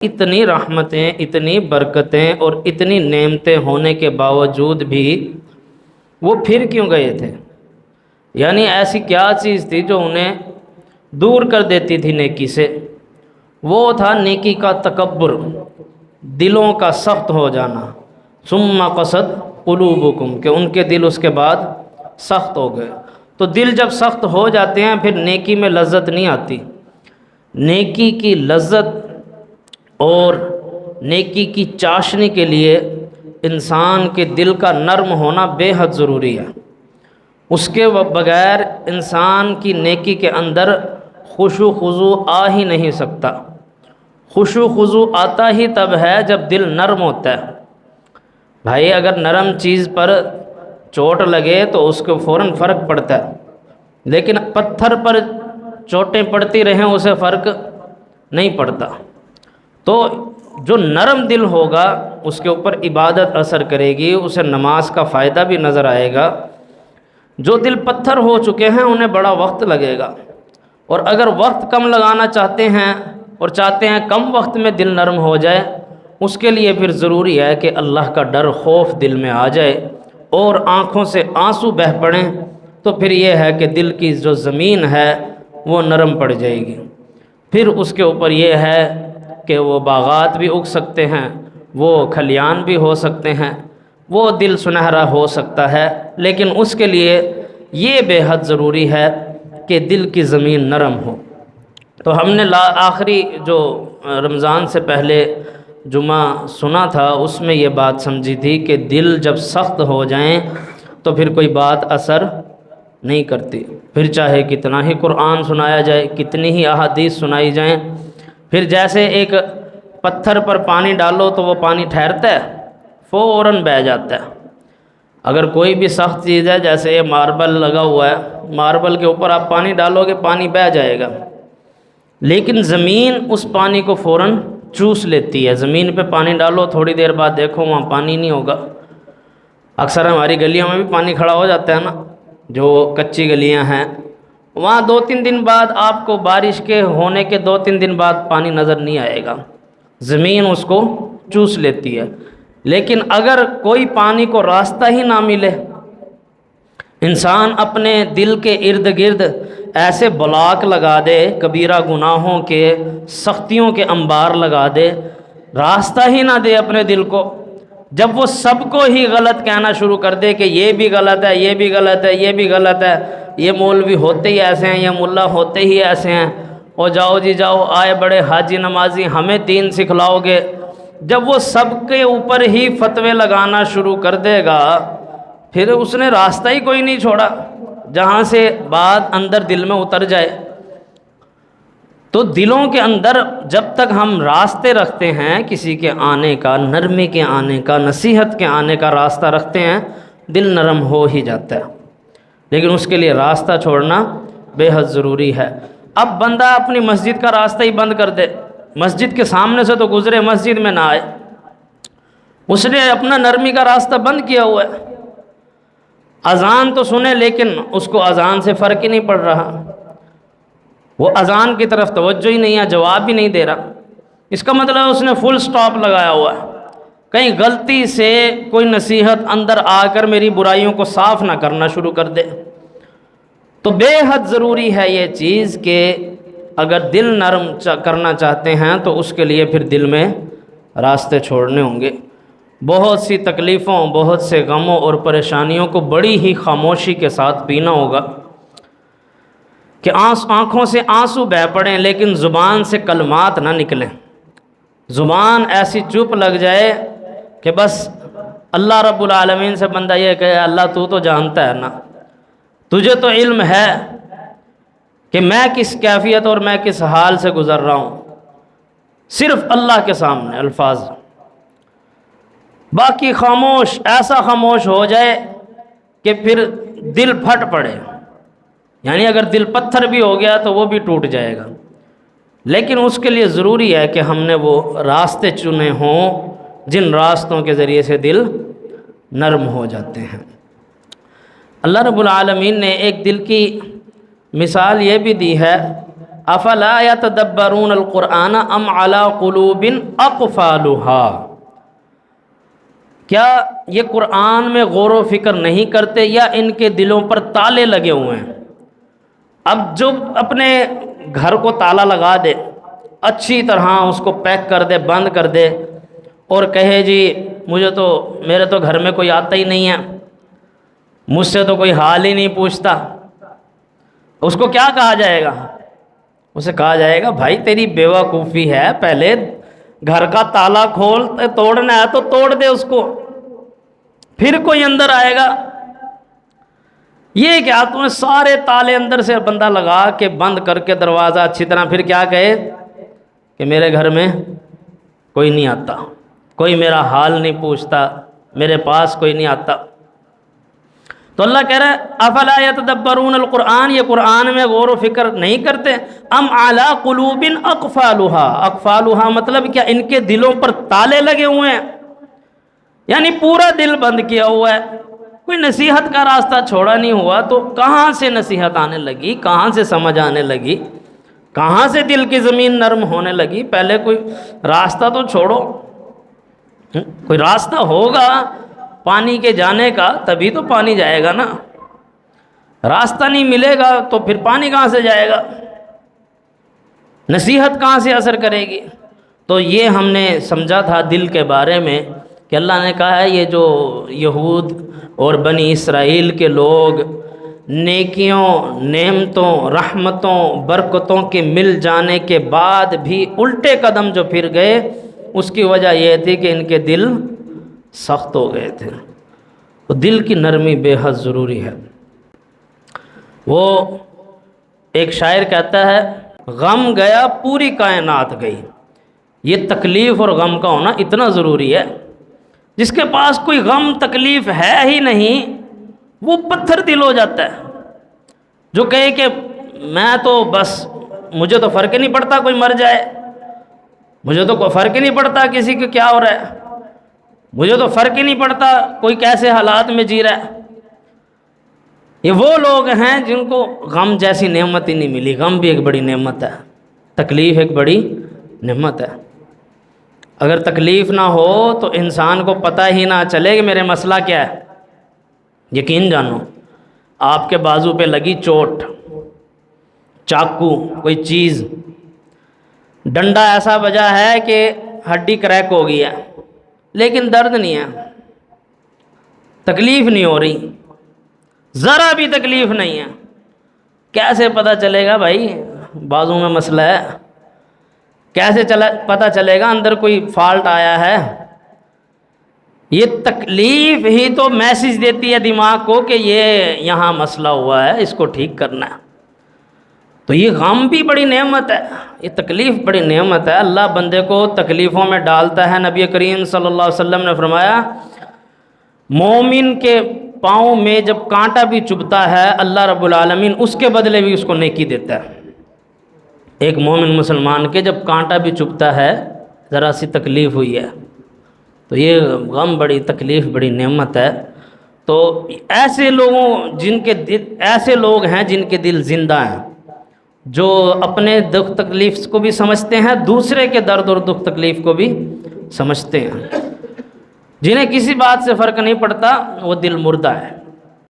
اتنی رحمتیں، اتنی برکتیں اور اتنی نعمتیں ہونے کے باوجود بھی وہ پھر کیوں گئے تھے؟ یعنی ایسی کیا چیز تھی جو انہیں دور کر دیتی تھی نیکی سے؟ وہ تھا نیکی کا تکبر، دلوں کا سخت ہو جانا۔ ثم قست قلوبکم، کہ ان کے دل اس کے بعد سخت ہو گئے۔ تو دل جب سخت ہو جاتے ہیں پھر نیکی میں لذت نہیں آتی۔ نیکی کی لذت اور نیکی کی چاشنی کے لیے انسان کے دل کا نرم ہونا بے حد ضروری ہے۔ اس کے بغیر انسان کی نیکی کے اندر خشوع خضوع آ ہی نہیں سکتا۔ خشوع خضوع آتا ہی تب ہے جب دل نرم ہوتا ہے۔ بھائی اگر نرم چیز پر چوٹ لگے تو اس کو فوراً فرق پڑتا ہے، لیکن پتھر پر چوٹیں پڑتی رہیں اسے فرق نہیں پڑتا۔ تو جو نرم دل ہوگا اس کے اوپر عبادت اثر کرے گی، اسے نماز کا فائدہ بھی نظر آئے گا۔ جو دل پتھر ہو چکے ہیں انہیں بڑا وقت لگے گا، اور اگر وقت کم لگانا چاہتے ہیں اور چاہتے ہیں کم وقت میں دل نرم ہو جائے، اس کے لیے پھر ضروری ہے کہ اللہ کا ڈر خوف دل میں آ جائے اور آنکھوں سے آنسو بہہ پڑیں، تو پھر یہ ہے کہ دل کی جو زمین ہے وہ نرم پڑ جائے گی۔ پھر اس کے اوپر یہ ہے کہ وہ باغات بھی اگ سکتے ہیں، وہ کھلیان بھی ہو سکتے ہیں، وہ دل سنہرا ہو سکتا ہے، لیکن اس کے لیے یہ بے حد ضروری ہے کہ دل کی زمین نرم ہو۔ تو ہم نے آخری جو رمضان سے پہلے جمعہ سنا تھا اس میں یہ بات سمجھی تھی کہ دل جب سخت ہو جائیں تو پھر کوئی بات اثر نہیں کرتی، پھر چاہے کتنا ہی قرآن سنایا جائے، کتنی ہی احادیث سنائی جائیں، پھر جیسے ایک پتھر پر پانی ڈالو تو وہ پانی ٹھہرتا ہے، فوراً بہہ جاتا ہے۔ اگر کوئی بھی سخت چیز ہے، جیسے یہ ماربل لگا ہوا ہے، ماربل کے اوپر آپ پانی ڈالو گے پانی بہہ جائے گا، لیکن زمین اس پانی کو فوراً چوس لیتی ہے۔ زمین پہ پانی ڈالو، تھوڑی دیر بعد دیکھو وہاں پانی نہیں ہوگا۔ اکثر ہماری گلیوں میں بھی پانی کھڑا ہو جاتا ہے نا، جو کچی گلیاں ہیں، وہاں 2-3 دن بعد آپ کو بارش کے ہونے کے 2-3 دن بعد پانی نظر نہیں آئے گا، زمین اس کو چوس لیتی ہے۔ لیکن اگر کوئی پانی کو راستہ ہی نہ ملے، انسان اپنے دل کے ارد گرد ایسے بلاک لگا دے، کبیرہ گناہوں کے، سختیوں کے انبار لگا دے، راستہ ہی نہ دے اپنے دل کو، جب وہ سب کو ہی غلط کہنا شروع کر دے کہ یہ بھی غلط ہے، یہ بھی غلط ہے، یہ بھی غلط ہے، یہ مولوی ہوتے ہی ایسے ہیں، یہ ملا ہوتے ہی ایسے ہیں، اور جاؤ جی جاؤ، آئے بڑے حاجی نمازی ہمیں دین سکھلاؤ گے، جب وہ سب کے اوپر ہی فتوے لگانا شروع کر دے گا، پھر اس نے راستہ ہی کوئی نہیں چھوڑا جہاں سے بات اندر دل میں اتر جائے۔ تو دلوں کے اندر جب تک ہم راستے رکھتے ہیں کسی کے آنے کا، نرمی کے آنے کا، نصیحت کے آنے کا راستہ رکھتے ہیں، دل نرم ہو ہی جاتا ہے، لیکن اس کے لیے راستہ چھوڑنا بے حد ضروری ہے۔ اب بندہ اپنی مسجد کا راستہ ہی بند کر دے، مسجد کے سامنے سے تو گزرے، مسجد میں نہ آئے، اس نے اپنا نرمی کا راستہ بند کیا ہوا ہے۔ اذان تو سنے لیکن اس کو اذان سے فرق ہی نہیں پڑ رہا، وہ اذان کی طرف توجہ ہی نہیں ہے، جواب بھی نہیں دے رہا، اس کا مطلب ہے اس نے فل سٹاپ لگایا ہوا ہے، کہیں غلطی سے کوئی نصیحت اندر آ کر میری برائیوں کو صاف نہ کرنا شروع کر دے۔ تو بے حد ضروری ہے یہ چیز کہ اگر دل نرم کرنا چاہتے ہیں تو اس کے لیے پھر دل میں راستے چھوڑنے ہوں گے۔ بہت سی تکلیفوں، بہت سے غموں اور پریشانیوں کو بڑی ہی خاموشی کے ساتھ پینا ہوگا کہ آنکھوں سے آنسو بہہ پڑیں لیکن زبان سے کلمات نہ نکلیں، زبان ایسی چپ لگ جائے کہ بس اللہ رب العالمین سے بندہ یہ کہے اللہ تو جانتا ہے نا، تجھے تو علم ہے کہ میں کس کیفیت اور میں کس حال سے گزر رہا ہوں، صرف اللہ کے سامنے الفاظ، باقی خاموش، ایسا خاموش ہو جائے کہ پھر دل پھٹ پڑے، یعنی اگر دل پتھر بھی ہو گیا تو وہ بھی ٹوٹ جائے گا۔ لیکن اس کے لیے ضروری ہے کہ ہم نے وہ راستے چنے ہوں جن راستوں کے ذریعے سے دل نرم ہو جاتے ہیں۔ اللہ رب العالمین نے ایک دل کی مثال یہ بھی دی ہے، افلا یتدبرون القرآن ام علی قلوب اقفالها، کیا یہ قرآن میں غور و فکر نہیں کرتے یا ان کے دلوں پر تالے لگے ہوئے ہیں؟ اب جو اپنے گھر کو تالا لگا دے، اچھی طرح اس کو پیک کر دے، بند کر دے، اور کہے جی میرے تو گھر میں کوئی آتا ہی نہیں ہے، مجھ سے تو کوئی حال ہی نہیں پوچھتا، اس کو کیا کہا جائے گا؟ اسے کہا جائے گا بھائی تیری بیوقوفی ہے، پہلے گھر کا تالا کھول، توڑنا ہے تو توڑ دے اس کو، پھر کوئی اندر آئے گا۔ یہ کیا تمہیں سارے تالے اندر سے بندہ لگا کے بند کر کے دروازہ اچھی طرح، پھر کیا کہے کہ میرے گھر میں کوئی نہیں آتا، کوئی میرا حال نہیں پوچھتا، میرے پاس کوئی نہیں آتا۔ تو اللہ کہہ رہا ہے افلا یتدبرون القرآن، یہ قرآن میں غور و فکر نہیں کرتے، ام علی قلوب اقفالها، اقفالها مطلب کیا؟ ان کے دلوں پر تالے لگے ہوئے ہیں، یعنی پورا دل بند کیا ہوا ہے، کوئی نصیحت کا راستہ چھوڑا نہیں ہوا، تو کہاں سے نصیحت آنے لگی، کہاں سے سمجھ آنے لگی، کہاں سے دل کی زمین نرم ہونے لگی؟ پہلے کوئی راستہ تو چھوڑو، کوئی راستہ ہوگا پانی کے جانے کا، تبھی تو پانی جائے گا نا، راستہ نہیں ملے گا تو پھر پانی کہاں سے جائے گا، نصیحت کہاں سے اثر کرے گی؟ تو یہ ہم نے سمجھا تھا دل کے بارے میں کہ اللہ نے کہا ہے یہ جو یہود اور بنی اسرائیل کے لوگ نیکیوں، نعمتوں، رحمتوں، برکتوں کے مل جانے کے بعد بھی الٹے قدم جو پھر گئے، اس کی وجہ یہ تھی کہ ان کے دل سخت ہو گئے تھے۔ تو دل کی نرمی بے حد ضروری ہے۔ وہ ایک شاعر کہتا ہے غم گیا پوری کائنات گئی، یہ تکلیف اور غم کا ہونا اتنا ضروری ہے۔ جس کے پاس کوئی غم تکلیف ہے ہی نہیں، وہ پتھر دل ہو جاتا ہے۔ جو کہے کہ میں تو بس مجھے تو فرق ہی نہیں پڑتا کوئی مر جائے، مجھے تو کوئی فرق ہی نہیں پڑتا کسی کو کیا ہو رہا ہے، مجھے تو فرق ہی نہیں پڑتا کوئی کیسے حالات میں جی رہا ہے، یہ وہ لوگ ہیں جن کو غم جیسی نعمت ہی نہیں ملی۔ غم بھی ایک بڑی نعمت ہے، تکلیف ایک بڑی نعمت ہے۔ اگر تکلیف نہ ہو تو انسان کو پتہ ہی نہ چلے کہ میرے مسئلہ کیا ہے۔ یقین جانو، آپ کے بازو پہ لگی چوٹ، چاقو، کوئی چیز، ڈنڈا ایسا بجا ہے کہ ہڈی کریک ہو گئی ہے، لیکن درد نہیں ہے، تکلیف نہیں ہو رہی، ذرا بھی تکلیف نہیں ہے، کیسے پتہ چلے گا بھائی بازو میں مسئلہ ہے؟ کیسے پتہ چلے گا اندر کوئی فالٹ آیا ہے؟ یہ تکلیف ہی تو میسج دیتی ہے دماغ کو کہ یہ یہاں مسئلہ ہوا ہے، اس کو ٹھیک کرنا ہے۔ تو یہ غم بھی بڑی نعمت ہے، یہ تکلیف بڑی نعمت ہے۔ اللہ بندے کو تکلیفوں میں ڈالتا ہے۔ نبی کریم صلی اللہ علیہ وسلم نے فرمایا مومن کے پاؤں میں جب کانٹا بھی چبھتا ہے اللہ رب العالمین اس کے بدلے بھی اس کو نیکی دیتا ہے۔ ایک مومن مسلمان کے جب کانٹا بھی چبھتا ہے، ذرا سی تکلیف ہوئی ہے، تو یہ غم بڑی تکلیف بڑی نعمت ہے۔ تو ایسے لوگ ہیں جن کے دل زندہ ہیں، جو اپنے دکھ تکلیف کو بھی سمجھتے ہیں، دوسرے کے درد اور دکھ تکلیف کو بھی سمجھتے ہیں، جنہیں کسی بات سے فرق نہیں پڑتا، وہ دل مردہ ہے۔